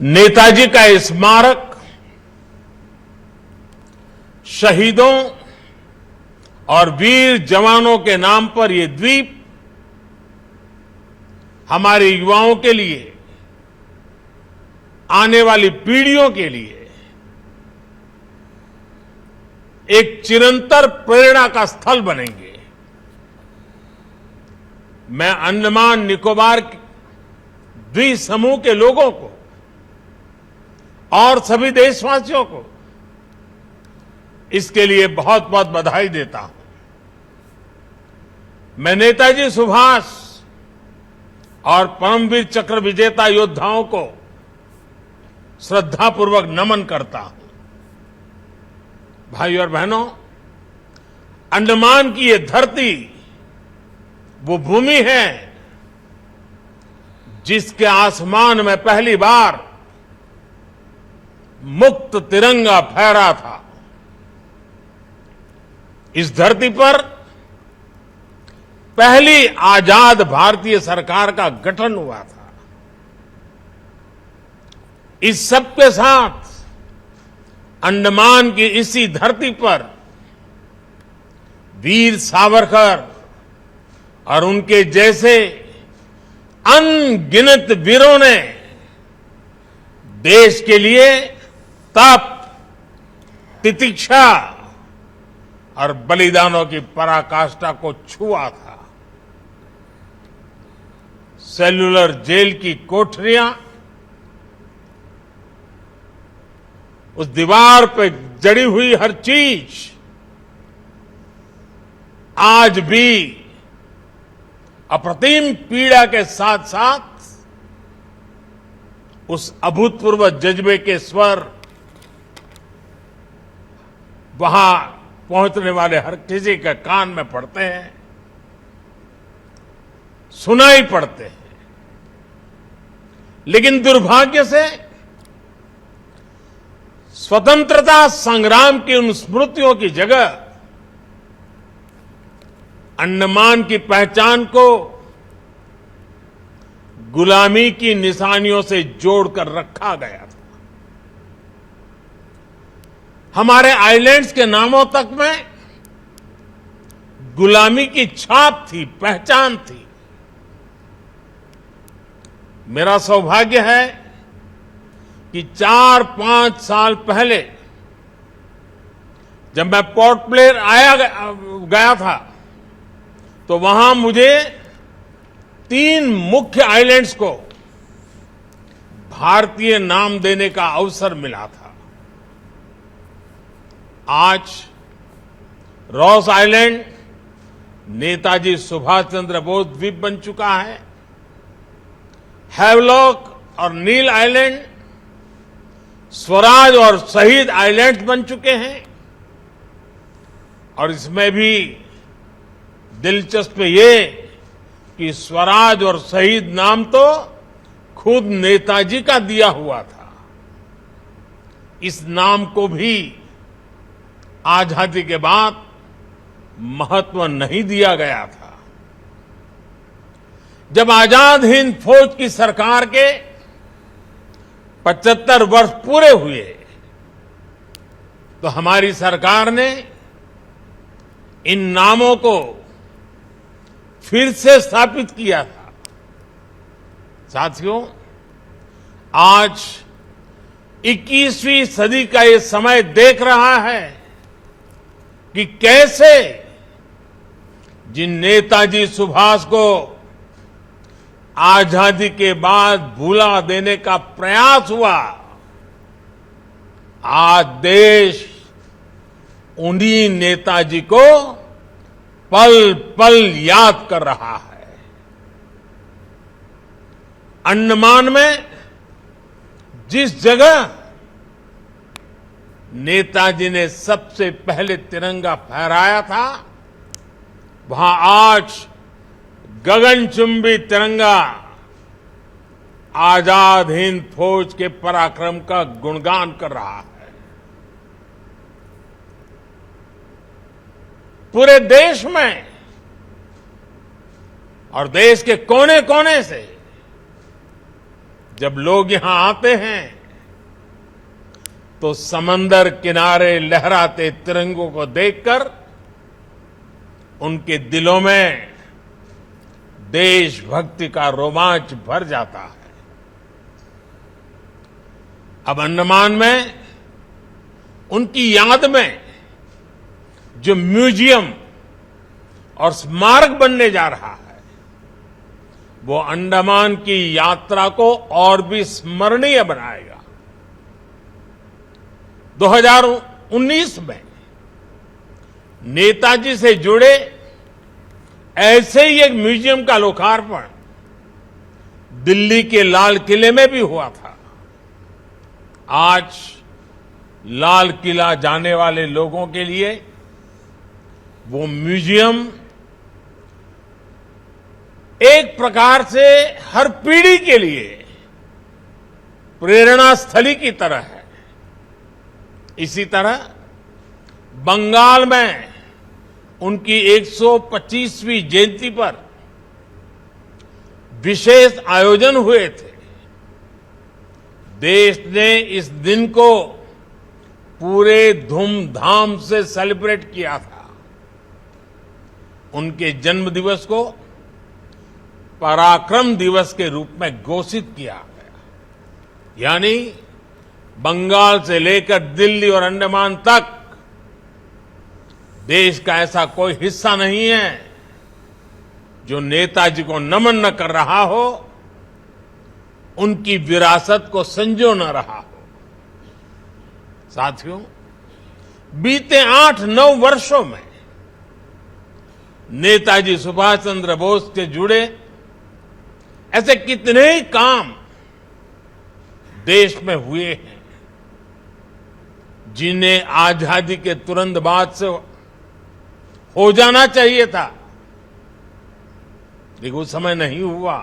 नेताजी का स्मारक शहीदों और वीर जवानों के नाम पर ये द्वीप हमारे युवाओं के लिए, आने वाली पीढ़ियों के लिए एक चिरंतर प्रेरणा का स्थल बनेंगे। मैं अंडमान निकोबार द्वीप समूह के लोगों को और सभी देशवासियों को इसके लिए बहुत बहुत बधाई देता हूं। मैं नेताजी सुभाष और परमवीर चक्र विजेता योद्धाओं को श्रद्धापूर्वक नमन करता हूं। भाइयों और बहनों, अंडमान की ये धरती वो भूमि है जिसके आसमान में पहली बार मुक्त तिरंगा फहरा था। इस धरती पर पहली आजाद भारतीय सरकार का गठन हुआ था। इस सब के साथ अंडमान की इसी धरती पर वीर सावरकर और उनके जैसे अनगिनत वीरों ने देश के लिए तप, तितिक्षा और बलिदानों की पराकाष्ठा को छुआ था। सेल्युलर जेल की कोठरियां, उस दीवार पे जड़ी हुई हर चीज आज भी अप्रतिम पीड़ा के साथ साथ उस अभूतपूर्व जज्बे के स्वर वहां पहुंचने वाले हर किसी के कान में पड़ते हैं, सुनाई पड़ते हैं। लेकिन दुर्भाग्य से स्वतंत्रता संग्राम की उन स्मृतियों की जगह अंडमान की पहचान को गुलामी की निशानियों से जोड़कर रखा गया था। हमारे आइलैंड्स के नामों तक में गुलामी की छाप थी, पहचान थी। मेरा सौभाग्य है कि 4-5 साल पहले जब मैं पोर्ट ब्लेयर गया था तो वहां मुझे 3 मुख्य आइलैंड्स को भारतीय नाम देने का अवसर मिला था। आज रॉस आइलैंड नेताजी सुभाष चंद्र बोस द्वीप बन चुका है। हैवलॉक और नील आइलैंड स्वराज और शहीद आइलैंड बन चुके हैं। और इसमें भी दिलचस्प ये कि स्वराज और शहीद नाम तो खुद नेताजी का दिया हुआ था। इस नाम को भी आजादी के बाद महत्व नहीं दिया गया था। जब आजाद हिंद फौज की सरकार के 75 वर्ष पूरे हुए तो हमारी सरकार ने इन नामों को फिर से स्थापित किया था। साथियों, आज 21वीं सदी का ये समय देख रहा है कि कैसे जिन नेताजी सुभाष को आजादी के बाद भुला देने का प्रयास हुआ, आज देश उन्हीं नेताजी को पल पल याद कर रहा है। अंडमान में जिस जगह नेताजी ने सबसे पहले तिरंगा फहराया था, वहां आज गगनचुंबी तिरंगा आजाद हिंद फौज के पराक्रम का गुणगान कर रहा है। पूरे देश में और देश के कोने कोने से जब लोग यहां आते हैं तो समंदर किनारे लहराते तिरंगों को देखकर उनके दिलों में देशभक्ति का रोमांच भर जाता है। अब अंडमान में उनकी याद में जो म्यूजियम और स्मारक बनने जा रहा है, वो अंडमान की यात्रा को और भी स्मरणीय बनाएगा। 2019 में नेताजी से जुड़े ऐसे ही एक म्यूजियम का लोकार्पण दिल्ली के लाल किले में भी हुआ था। आज लाल किला जाने वाले लोगों के लिए वो म्यूजियम एक प्रकार से हर पीढ़ी के लिए प्रेरणा स्थली की तरह है। इसी तरह बंगाल में उनकी 125वीं जयंती पर विशेष आयोजन हुए थे। देश ने इस दिन को पूरे धूमधाम से सेलिब्रेट किया था। उनके जन्म दिवस को पराक्रम दिवस के रूप में घोषित किया गया। यानी बंगाल से लेकर दिल्ली और अंडमान तक देश का ऐसा कोई हिस्सा नहीं है जो नेताजी को नमन न कर रहा हो, उनकी विरासत को संजो न रहा हो। साथियों, बीते 8-9 वर्षों में नेताजी सुभाष चंद्र बोस से जुड़े ऐसे कितने ही काम देश में हुए हैं जिन्हें आजादी के तुरंत बाद से हो जाना चाहिए था, लेकिन उस समय नहीं हुआ।